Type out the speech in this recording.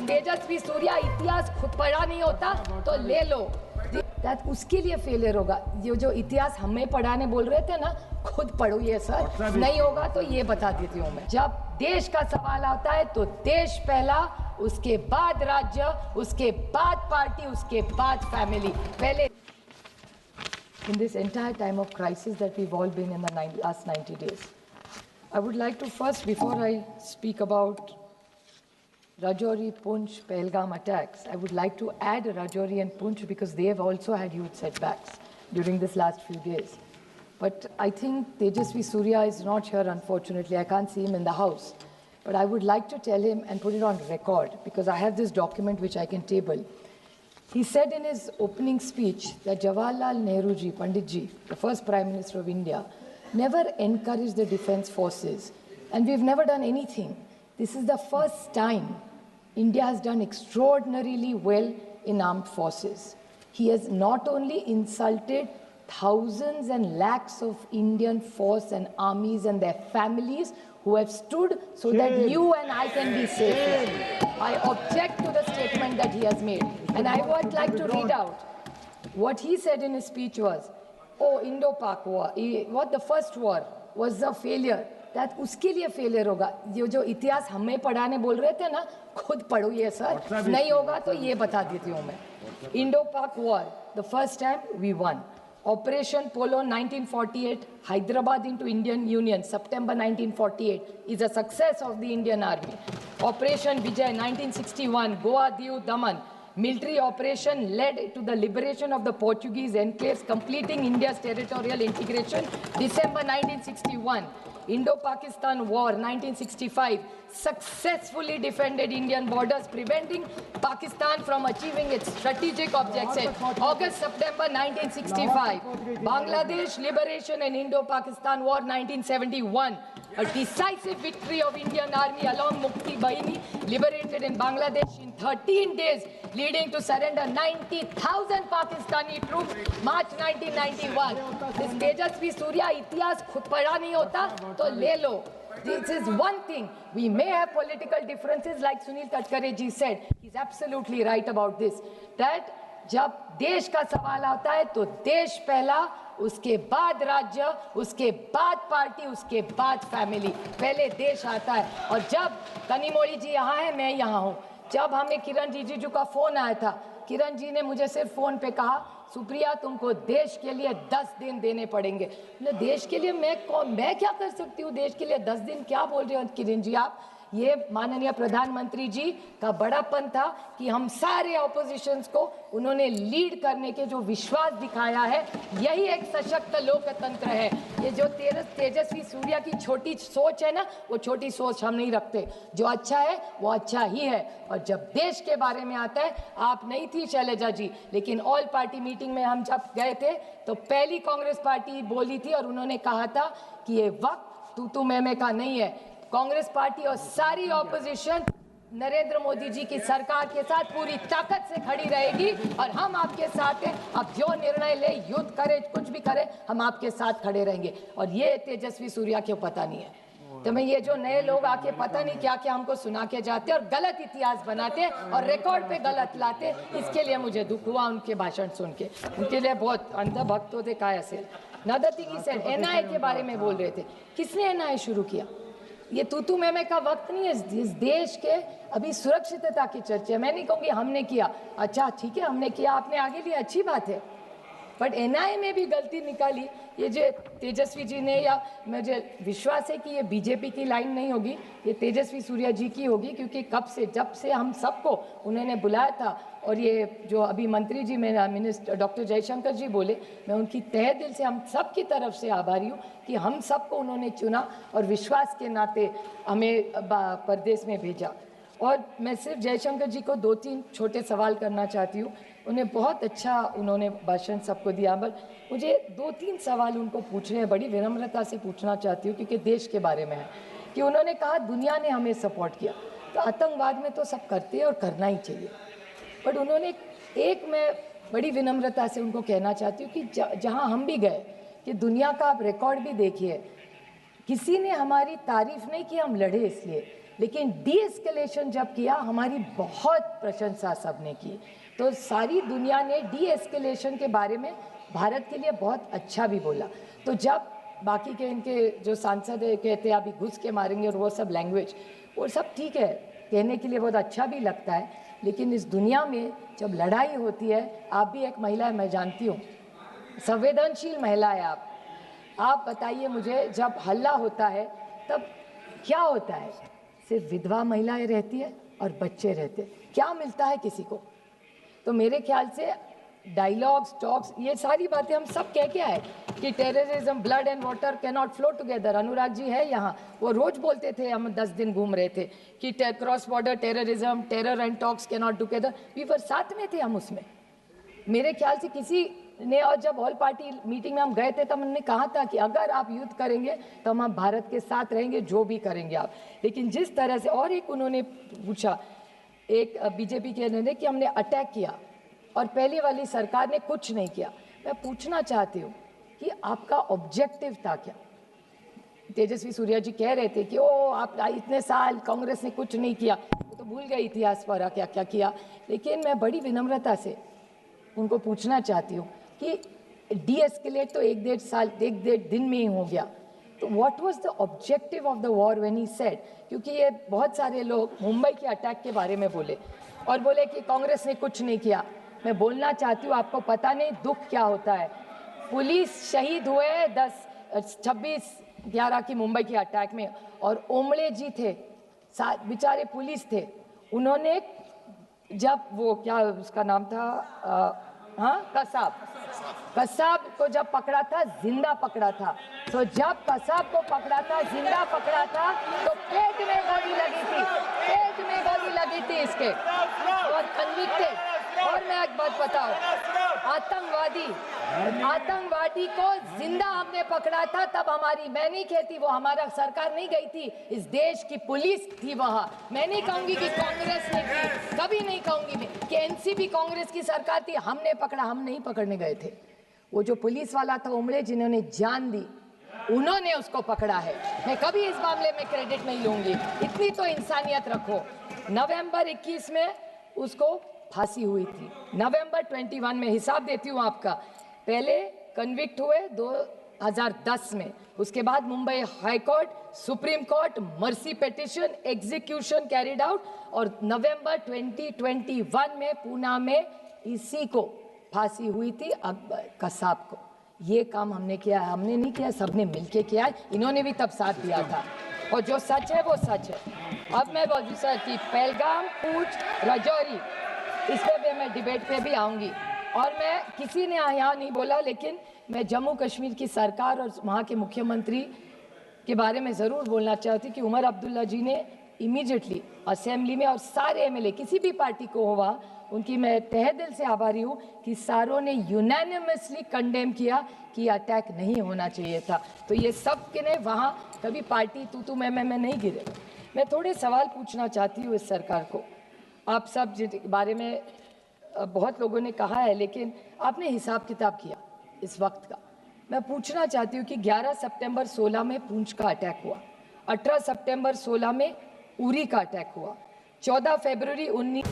तेजस्वी सूर्या इतिहास खुद पढ़ा नहीं होता तो ले लो, उसके लिए फेलियर होगा। ये जो इतिहास हमें पढ़ाने बोल रहे थे ना, खुद पढ़ो ये सर, नहीं होगा तो ये बता देती हूँ मैं। जब देश का सवाल आता है तो देश पहला, उसके बाद राज्य, उसके बाद पार्टी, उसके बाद फैमिली। पहले in this entire time of crisis that we've all been in the last 90 days, I would like to first, before I speak about Rajouri, Poonch, Pahalgam attacks, I would like to add Rajouri and Poonch because they have also had huge setbacks during this last few days. But I think Tejasvi Surya is not here, unfortunately. I can't see him in the house. But I would like to tell him and put it on record because I have this document which I can table. He said in his opening speech that Jawaharlal Nehru ji, Pandit ji, the first Prime Minister of India, never encouraged the defense forces. And we've never done anything. This is the first time India has done extraordinarily well in armed forces. He has not only insulted thousands and lakhs of Indian force and armies and their families who have stood so that you and I can be safe. I object to the statement that he has made. And I would like to read out what he said in his speech was, oh, Indo-Pak war, what the first war was a failure. That उसके लिए failure होगा। ये जो इतिहास हमें पढ़ाने बोल रहे थे ना, खुद पढ़ो ये सर, नहीं होगा तो ये बता देती हूँ मैं। Indo-Pak war, the first time we won. Operation Polo 1948, Hyderabad into Indian Union, September 1948, is a success of the Indian Army. Operation Vijay 1961, Goa, Diu, Daman, military operation led to the liberation of the Portuguese enclaves, completing India's territorial integration, December 1961. Indo-Pakistan War 1965 successfully defended Indian borders, preventing Pakistan from achieving its strategic objectives. August-September 1965, Bangladesh liberation and Indo-Pakistan War 1971, a decisive victory of Indian Army along Mukti Bahini, liberated in Bangladesh in 13 days, leading to surrender 90,000 Pakistani troops, March 1991. This Tejasvi Surya इतिहास खुद पढ़ा नहीं होता तो ले लो. This is one thing. We may have political differences, like Sunil Tadkare ji said. He's absolutely right about this. That जब देश का सवाल आता है तो देश पहला, उसके बाद राज्य, उसके बाद पार्टी, उसके बाद फैमिली. पहले देश आता है. और जब कनिमोळी जी यहाँ है, मैं यहाँ हूँ. जब हमें किरण रिजिजू का फोन आया था, किरण जी ने मुझे सिर्फ फोन पे कहा, सुप्रिया तुमको देश के लिए 10 दिन देने पड़ेंगे. देश के लिए मैं क्या कर सकती हूँ? देश के लिए 10 दिन क्या बोल रहे हो किरण जी आप? ये माननीय प्रधानमंत्री जी का बड़ापन था कि हम सारे ऑपोजिशंस को उन्होंने लीड करने के जो विश्वास दिखाया है, यही एक सशक्त लोकतंत्र है. ये जो तेजस्वी सूर्या की छोटी सोच है ना, वो छोटी सोच हम नहीं रखते. जो अच्छा है वो अच्छा ही है. और जब देश के बारे में आता है, आप नहीं थी शैलजा जी, लेकिन ऑल पार्टी मीटिंग में हम जब गए थे तो पहली कांग्रेस पार्टी बोली थी और उन्होंने कहा था कि ये वक्त तू मैं का नहीं है. कांग्रेस पार्टी और सारी ऑपोजिशन नरेंद्र मोदी जी की सरकार के साथ पूरी ताकत से खड़ी रहेगी और हम आपके साथ हैं. आप जो निर्णय ले, युद्ध करे, कुछ भी करे, हम आपके साथ खड़े रहेंगे. और ये तेजस्वी सूर्या को पता नहीं है. तो मैं ये जो नए लोग आके पता नहीं क्या क्या हमको सुना के जाते और गलत इतिहास बनाते और रिकॉर्ड पे गलत लाते, इसके लिए मुझे दुख हुआ उनके भाषण सुन के. उनके लिए बहुत अंध भक्त होते काय असेल. नदती की सेल एनआईए के बारे में बोल रहे थे. किसने एनआईए शुरू किया? ये तू मैं का वक्त नहीं है. इस देश के अभी सुरक्षितता की चर्चा. मैं नहीं कहूँगी हमने किया, अच्छा ठीक है हमने किया, आपने आगे लिया, अच्छी बात है. बट एनआईए में भी गलती निकाली. ये जो तेजस्वी जी ने, या मुझे विश्वास है कि ये बीजेपी की लाइन नहीं होगी, ये तेजस्वी सूर्या जी की होगी. क्योंकि जब से हम सबको उन्होंने बुलाया था, और ये जो अभी मंत्री जी मेरा मिनिस्टर डॉक्टर जयशंकर जी बोले, मैं उनकी तहे दिल से हम सब की तरफ से आभारी हूँ कि हम सबको उन्होंने चुना और विश्वास के नाते हमें प्रदेश में भेजा. और मैं सिर्फ जयशंकर जी को 2-3 छोटे सवाल करना चाहती हूँ. उन्हें बहुत अच्छा उन्होंने भाषण सबको दिया, बट मुझे 2-3 सवाल उनको पूछने हैं, बड़ी विनम्रता से पूछना चाहती हूँ क्योंकि देश के बारे में है. कि उन्होंने कहा दुनिया ने हमें सपोर्ट किया, तो आतंकवाद में तो सब करते हैं और करना ही चाहिए. बट उन्होंने मैं बड़ी विनम्रता से उनको कहना चाहती हूँ कि जहाँ हम भी गए, कि दुनिया का आप रिकॉर्ड भी देखिए, किसी ने हमारी तारीफ नहीं की हम लड़े इसलिए. लेकिन डी एस्केलेशन जब किया हमारी बहुत प्रशंसा सबने की। तो सारी दुनिया ने डी एस्केलेशन के बारे में भारत के लिए बहुत अच्छा भी बोला। तो जब बाकी के इनके जो सांसद कहते हैं अभी घुस के मारेंगे और वो सब लैंग्वेज, वो सब ठीक है, कहने के लिए बहुत अच्छा भी लगता है, लेकिन इस दुनिया में जब लड़ाई होती है, आप भी एक महिला है, मैं जानती हूँ, संवेदनशील महिला है आप बताइए मुझे, जब हल्ला होता है तब क्या होता है? सिर्फ विधवा महिलाएं रहती है और बच्चे रहते हैं, क्या मिलता है किसी को? तो मेरे ख्याल से डायलॉग्स, टॉक्स, ये सारी बातें हम सब कह के आए कि terrorism, blood and water can not flow together. Anurag ji है यहाँ, वो रोज बोलते थे, हम 10 दिन घूम रहे थे कि cross border terrorism, terror and talks can not together. We were साथ में थे हम उसमें। मेरे ख्याल से किसी ने, और जब ऑल पार्टी मीटिंग में हम गए थे तब हमने कहा था कि अगर आप युद्ध करेंगे तो हम भारत के साथ रहेंगे, जो भी करेंगे आप। लेकिन जिस तरह से, और एक उन्होंने पूछा, एक बीजेपी के ने कि हमने अटैक किया और पहले वाली सरकार ने कुछ नहीं किया। मैं पूछना चाहती हूँ कि आपका ऑब्जेक्टिव था क्या? तेजस्वी सूर्या जी कह रहे थे कि ओ आप इतने साल कांग्रेस ने कुछ नहीं किया, तो भूल गए इतिहास पर क्या क्या किया। लेकिन मैं बड़ी विनम्रता से उनको पूछना चाहती हूँ कि डी एस्केलेट तो 1-1.5 साल, 1-1.5 दिन में ही हो गया, तो what was the objective of the war when he said? क्योंकि ये बहुत सारे लोग मुंबई के अटैक के बारे में बोले और बोले कि कांग्रेस ने कुछ नहीं किया। मैं बोलना चाहती हूँ, आपको पता नहीं दुख क्या होता है। पुलिस शहीद हुए 26/11 की मुंबई के अटैक में, और ओमड़े जी थे, बेचारे पुलिस थे, उन्होंने जब वो क्या उसका नाम था, कसाब को जब पकड़ा था, जिंदा पकड़ा था। तो जब कसाब को पकड़ा था, जिंदा पकड़ा था, तो पेट में गोली लगी थी, पेट में गोली लगी थी इसके, और कन्विक्टेड। और मैं एक बात बताऊं, आतंकवादी को जिंदा हमने पकड़ा था, तब हमारी, मैं नहीं कहती वो हमारा सरकार नहीं गई थी, इस देश की पुलिस थी वहां। मैं नहीं कहूंगी कि कांग्रेस ने की, कभी नहीं कहूंगी मैं कि एनसीपी कांग्रेस की सरकार थी, हमने पकड़ा, हम नहीं पकड़ने गए थे। वो जो पुलिस वाला था उमड़े, जिन्होंने जान दी, उन्होंने उसको पकड़ा है। मैं कभी इस मामले में क्रेडिट नहीं लूंगी, इतनी तो इंसानियत रखो। नवंबर 21 में उसको फांसी हुई थी, नवंबर 21 में, हिसाब देती हूँ आपका। पहले कन्विक्ट हुए 2010 में, उसके बाद Mumbai high court, supreme court, mercy petition, execution carried out, और नवंबर 2021 में पूना में इसी को फांसी हुई थी, कसाब को। ये काम हमने किया है, हमने नहीं किया, सबने मिलके किया है, इन्होंने भी तब साथ दिया था, और जो सच है वो सच है। अब मैं बोलूँ सर कि पहलगाम, पूंछ, राजौरी, इस पे मैं डिबेट पे भी आऊँगी, और मैं किसी ने यहाँ नहीं बोला, लेकिन मैं जम्मू कश्मीर की सरकार और वहाँ के मुख्यमंत्री के बारे में ज़रूर बोलना चाहती कि उमर अब्दुल्ला जी ने इमीडिएटली असेंबली में, और सारे एमएलए किसी भी पार्टी को हुआ, उनकी मैं तहे दिल से आभारी हूँ कि सारों ने यूनानिमसली कंडेम किया कि अटैक नहीं होना चाहिए था। तो ये सब के ने वहाँ कभी पार्टी तू मैं नहीं गिरे। मैं थोड़े सवाल पूछना चाहती हूँ इस सरकार को। आप सब बारे में बहुत लोगों ने कहा है, लेकिन आपने हिसाब किताब किया इस वक्त का। मैं पूछना चाहती हूँ कि 11 सितंबर 16 में पूंछ का अटैक हुआ, 18 सितंबर 16 में उरी का अटैक हुआ, 14 फरवरी 19